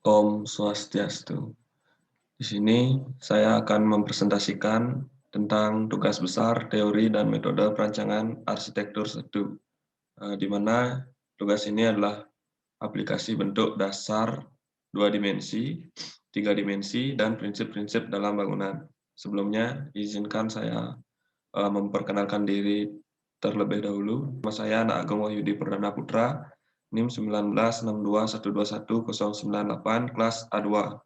Om Swastiastu. Di sini saya akan mempresentasikan tentang tugas besar, teori, dan metode perancangan arsitektur setu, di mana tugas ini adalah aplikasi bentuk dasar 2 dimensi, 3 dimensi, dan prinsip-prinsip dalam bangunan. Sebelumnya, izinkan saya memperkenalkan diri terlebih dahulu. Nama saya Anak Agung Wahyudi Perdana Putra, NIM 1962121098, kelas A2.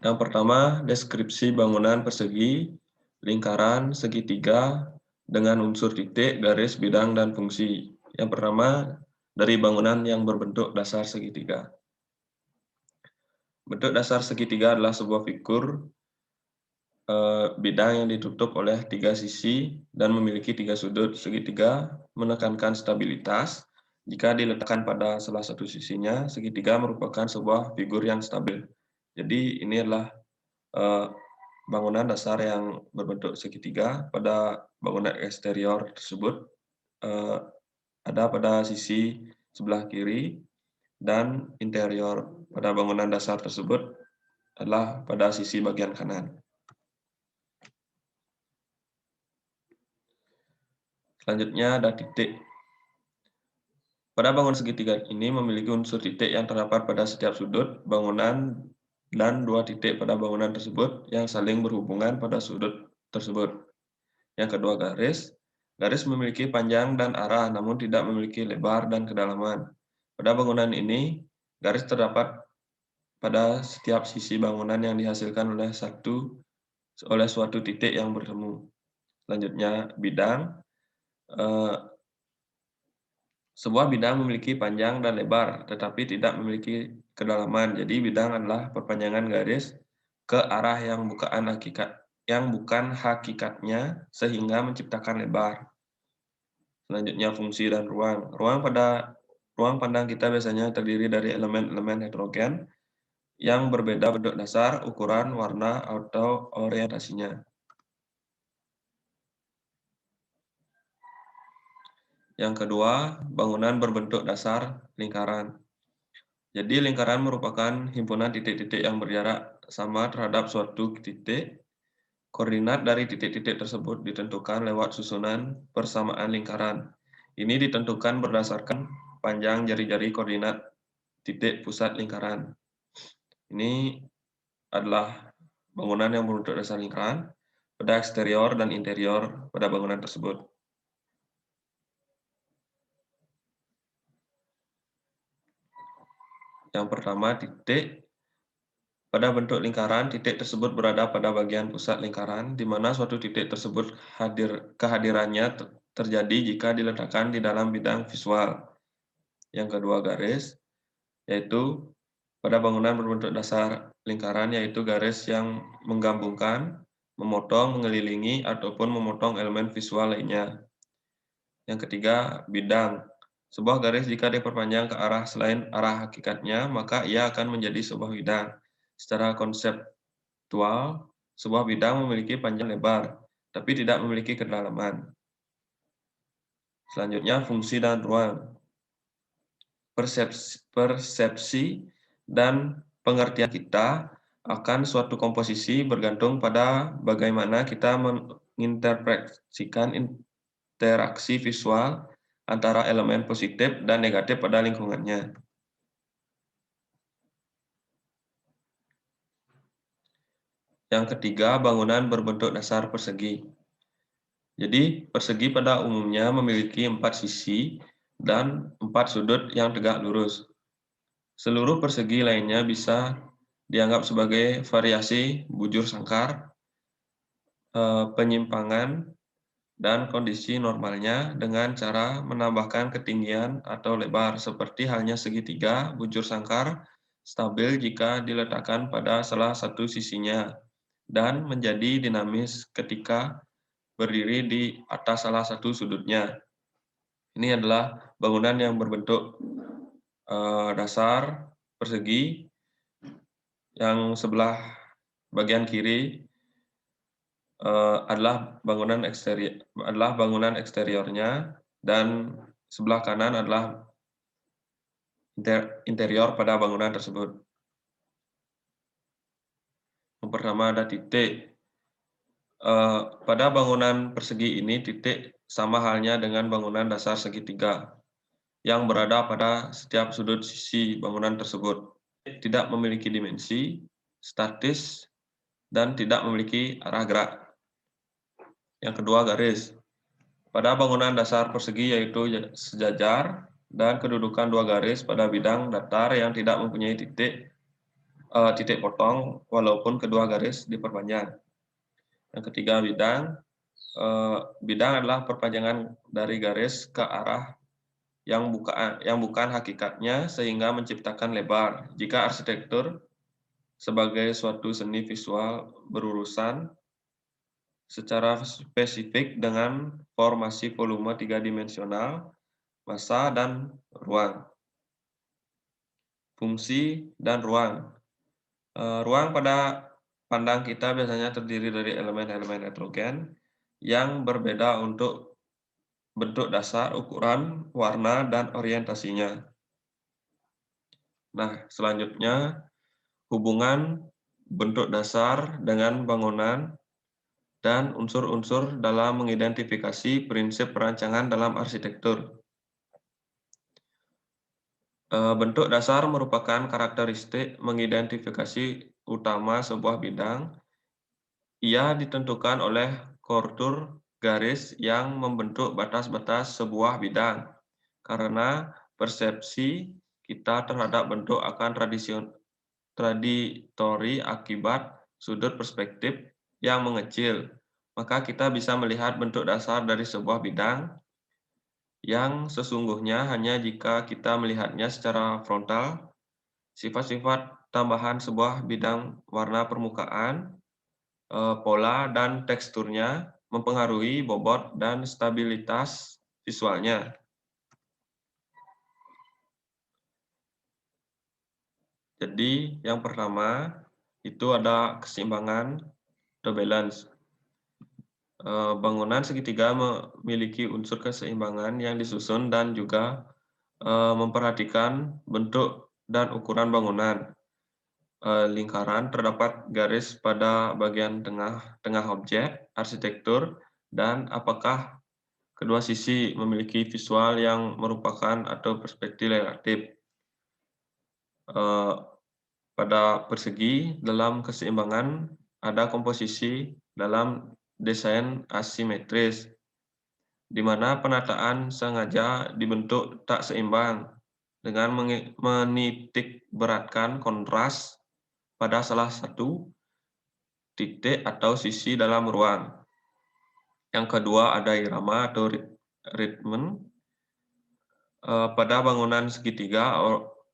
Yang pertama, deskripsi bangunan persegi, lingkaran, segitiga, dengan unsur titik, garis, bidang, dan fungsi. Yang pertama, dari bangunan yang berbentuk dasar segitiga. Bentuk dasar segitiga adalah sebuah figur bidang yang ditutup oleh 3 sisi dan memiliki 3 sudut. Segitiga menekankan stabilitas. Jika diletakkan pada salah satu sisinya, segitiga merupakan sebuah figur yang stabil. Jadi ini adalah bangunan dasar yang berbentuk segitiga. Pada bangunan eksterior tersebut ada pada sisi sebelah kiri, dan interior pada bangunan dasar tersebut adalah pada sisi bagian kanan. Selanjutnya ada titik. Pada bangunan segitiga ini memiliki unsur titik yang terdapat pada setiap sudut bangunan dan 2 titik pada bangunan tersebut yang saling berhubungan pada sudut tersebut. Yang kedua, garis. Garis memiliki panjang dan arah namun tidak memiliki lebar dan kedalaman. Pada bangunan ini, garis terdapat pada setiap sisi bangunan yang dihasilkan oleh suatu titik yang bertemu. Selanjutnya, bidang. Sebuah bidang memiliki panjang dan lebar, tetapi tidak memiliki kedalaman. Jadi bidang adalah perpanjangan garis ke arah yang bukan hakikatnya sehingga menciptakan lebar. Selanjutnya, fungsi dan ruang. Ruang pandang kita biasanya terdiri dari elemen-elemen heterogen yang berbeda bentuk dasar, ukuran, warna, atau orientasinya. Yang kedua, bangunan berbentuk dasar lingkaran. Jadi lingkaran merupakan himpunan titik-titik yang berjarak sama terhadap suatu titik. Koordinat dari titik-titik tersebut ditentukan lewat susunan persamaan lingkaran. Ini ditentukan berdasarkan panjang jari-jari koordinat titik pusat lingkaran. Ini adalah bangunan yang berbentuk dasar lingkaran pada eksterior dan interior pada bangunan tersebut. Yang pertama, titik. Pada bentuk lingkaran, titik tersebut berada pada bagian pusat lingkaran, di mana suatu titik tersebut kehadirannya terjadi jika diletakkan di dalam bidang visual. Yang kedua, garis, yaitu pada bangunan berbentuk dasar lingkaran, yaitu garis yang menggabungkan, memotong, mengelilingi, ataupun memotong elemen visual lainnya. Yang ketiga, bidang. Sebuah garis jika diperpanjang ke arah selain arah hakikatnya, maka ia akan menjadi sebuah bidang. Secara konseptual, sebuah bidang memiliki panjang lebar, tapi tidak memiliki kedalaman. Selanjutnya, fungsi dan ruang. Persepsi dan pengertian kita akan suatu komposisi bergantung pada bagaimana kita menginterpretasikan interaksi visual antara elemen positif dan negatif pada lingkungannya. Yang ketiga, bangunan berbentuk dasar persegi. Jadi, persegi pada umumnya memiliki 4 sisi dan 4 sudut yang tegak lurus. Seluruh persegi lainnya bisa dianggap sebagai variasi bujur sangkar, penyimpangan, dan kondisi normalnya dengan cara menambahkan ketinggian atau lebar, seperti halnya segitiga, bujur sangkar, stabil jika diletakkan pada salah satu sisinya, dan menjadi dinamis ketika berdiri di atas salah satu sudutnya. Ini adalah bangunan yang berbentuk dasar persegi, yang sebelah bagian kiri adalah bangunan eksteriornya, dan sebelah kanan adalah interior pada bangunan tersebut. Yang pertama ada titik. Pada bangunan persegi ini, titik sama halnya dengan bangunan dasar segitiga yang berada pada setiap sudut sisi bangunan tersebut. Tidak memiliki dimensi, statis, dan tidak memiliki arah gerak. Yang kedua, garis. Pada bangunan dasar persegi yaitu sejajar dan kedudukan dua garis pada bidang datar yang tidak mempunyai titik potong walaupun kedua garis diperpanjang. Yang ketiga, bidang. Bidang adalah perpanjangan dari garis ke arah yang bukan hakikatnya sehingga menciptakan lebar. Jika arsitektur sebagai suatu seni visual berurusan secara spesifik dengan formasi volume tiga dimensional, massa, dan ruang. Fungsi dan ruang. Ruang pada pandang kita biasanya terdiri dari elemen-elemen heterogen yang berbeda untuk bentuk dasar, ukuran, warna, dan orientasinya. Nah, selanjutnya hubungan bentuk dasar dengan bangunan dan unsur-unsur dalam mengidentifikasi prinsip perancangan dalam arsitektur. Bentuk dasar merupakan karakteristik mengidentifikasi utama sebuah bidang. Ia ditentukan oleh kontur garis yang membentuk batas-batas sebuah bidang. Karena persepsi kita terhadap bentuk akan traditori akibat sudut perspektif yang mengecil, maka kita bisa melihat bentuk dasar dari sebuah bidang yang sesungguhnya hanya jika kita melihatnya secara frontal. Sifat-sifat tambahan sebuah bidang, warna permukaan, pola, dan teksturnya mempengaruhi bobot dan stabilitas visualnya. Jadi yang pertama itu ada keseimbangan atau balance. Bangunan segitiga memiliki unsur keseimbangan yang disusun dan juga memperhatikan bentuk dan ukuran bangunan. Lingkaran terdapat garis pada bagian tengah objek arsitektur dan apakah kedua sisi memiliki visual yang merupakan atau perspektif relatif. Pada persegi dalam keseimbangan ada komposisi dalam desain asimetris, di mana penataan sengaja dibentuk tak seimbang dengan menitik beratkan kontras pada salah satu titik atau sisi dalam ruang. Yang kedua ada irama atau ritme. Pada bangunan segitiga,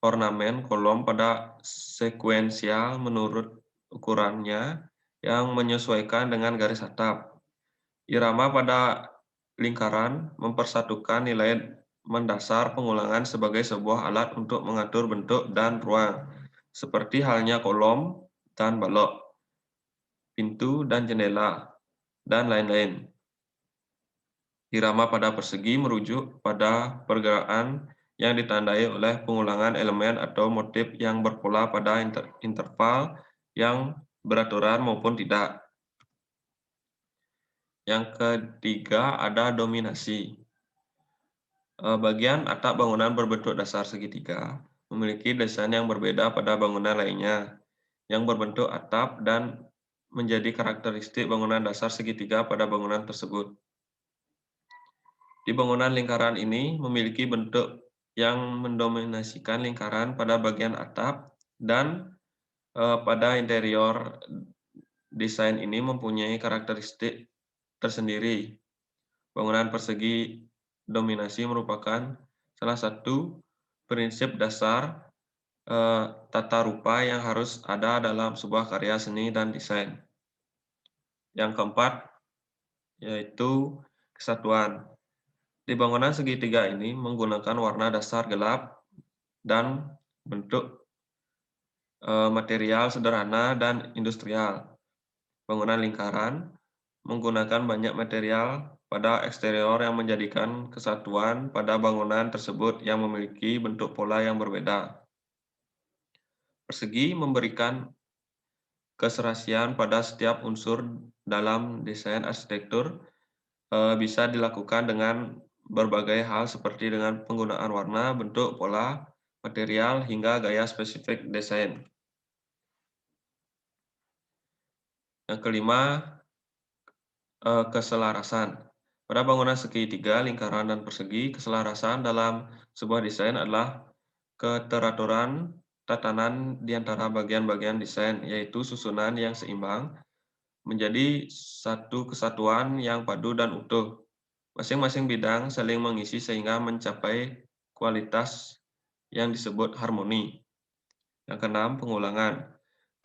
ornamen kolom pada sekuensial menurut ukurannya yang menyesuaikan dengan garis atap. Irama pada lingkaran mempersatukan nilai mendasar pengulangan sebagai sebuah alat untuk mengatur bentuk dan ruang, seperti halnya kolom dan balok, pintu dan jendela, dan lain-lain. Irama pada persegi merujuk pada pergerakan yang ditandai oleh pengulangan elemen atau motif yang berpola pada interval yang beraturan maupun tidak. Yang ketiga ada dominasi. Bagian atap bangunan berbentuk dasar segitiga memiliki desain yang berbeda pada bangunan lainnya yang berbentuk atap dan menjadi karakteristik bangunan dasar segitiga pada bangunan tersebut. Di bangunan lingkaran ini memiliki bentuk yang mendominasikan lingkaran pada bagian atap dan pada interior. Desain ini mempunyai karakteristik tersendiri. Bangunan persegi dominasi merupakan salah satu prinsip dasar tata rupa yang harus ada dalam sebuah karya seni dan desain. Yang keempat yaitu kesatuan. Di bangunan segitiga ini menggunakan warna dasar gelap dan bentuk material sederhana dan industrial. Bangunan lingkaran menggunakan banyak material pada eksterior yang menjadikan kesatuan pada bangunan tersebut yang memiliki bentuk pola yang berbeda. Persegi memberikan keserasian pada setiap unsur dalam desain arsitektur, bisa dilakukan dengan berbagai hal seperti dengan penggunaan warna, bentuk, pola, material, hingga gaya spesifik desain. Yang kelima, keselarasan. Pada bangunan segitiga, lingkaran, dan persegi, keselarasan dalam sebuah desain adalah keteraturan tatanan di antara bagian-bagian desain, yaitu susunan yang seimbang menjadi satu kesatuan yang padu dan utuh. Masing-masing bidang saling mengisi sehingga mencapai kualitas yang disebut harmoni. Yang keenam, pengulangan.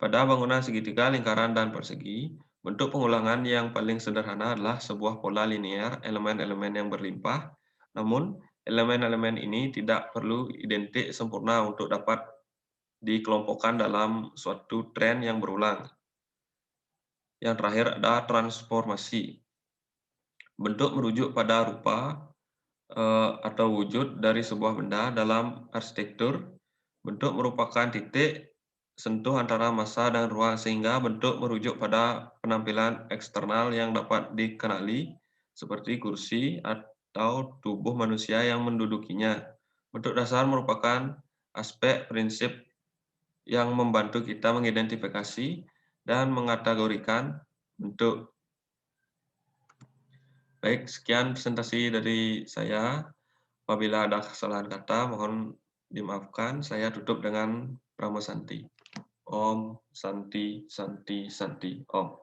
Pada bangunan segitiga, lingkaran, dan persegi, bentuk pengulangan yang paling sederhana adalah sebuah pola linear elemen-elemen yang berlimpah. Namun, elemen-elemen ini tidak perlu identik sempurna untuk dapat dikelompokkan dalam suatu tren yang berulang. Yang terakhir ada transformasi. Bentuk merujuk pada rupa atau wujud dari sebuah benda dalam arsitektur. Bentuk merupakan titik sentuh antara massa dan ruang, sehingga bentuk merujuk pada penampilan eksternal yang dapat dikenali, seperti kursi atau tubuh manusia yang mendudukinya. Bentuk dasar merupakan aspek prinsip yang membantu kita mengidentifikasi dan mengategorikan bentuk. Baik, sekian presentasi dari saya. Apabila ada kesalahan kata, mohon dimaafkan. Saya tutup dengan Prama Santi. Om Santi Santi Santi Om.